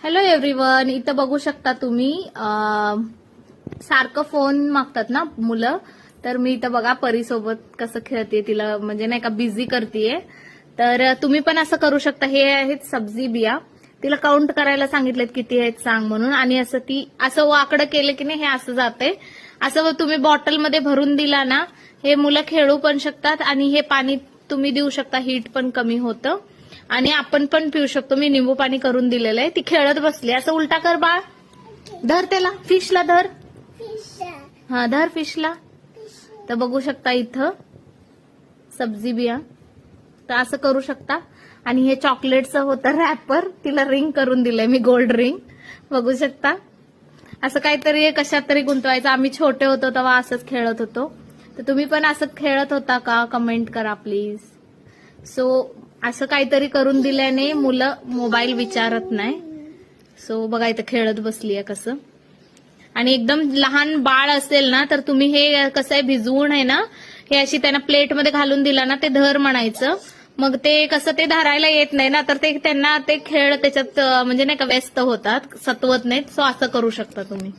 Hello everyone, इथं बघू शकता तुम्ही सारखं फोन मागतात ना मुलं. तर मी इथं बघा परीसोबत कसं खेळते, तिला म्हणजे नाही का बिझी करतेय. तर तुम्ही पण असं करू शकता. हे आहेत सब्जी बिया. तिला काउंट करायला सांगितलेत किती आहेत सांग म्हणून, आणि असं ती असं वाकडं केलं की नाही हे असं जाते. असं तुम्ही बॉटलमध्ये भरून दिला ना, हे मुलं खेळू पण शकतात आणि हे पाणी तुम्ही देऊ शकता, हीट पण कमी होतं आणि आपण पण पिऊ शकतो. मी निंबू पाणी करून दिलेलं आहे. ती खेळत बसली. असं उलटा कर बाळ, धर त्याला, फिशला धर. हा धर फिशला. तर बघू शकता इथं सब्जी बिया. तर असं करू शकता. आणि हे चॉकलेटचं होतं रॅपर, तिला रिंग करून दिलंय मी, गोल्ड रिंग. बघू शकता. असं काहीतरी कशात तरी गुंतवायचं. आम्ही छोटे होतो तेव्हा असंच खेळत होतो. तर तुम्ही पण असं खेळत होता का? कमेंट करा प्लीज. सो असं काहीतरी करून दिल्याने मुलं मोबाईल विचारत नाही. सो बघा इथं खेळत बसलीये कसं. आणि एकदम लहान बाळ असेल ना तर तुम्ही हे कसं आहे भिजवून आहे ना, हे अशी त्यांना प्लेटमध्ये घालून दिला ना, ते धर म्हणायचं. मग ते कसं ते धरायला येत नाही ना, तर ते त्यांना ते खेळ त्याच्यात म्हणजे नाही का व्यस्त होतात, सतवत नाहीत. सो असं करू शकता तुम्ही.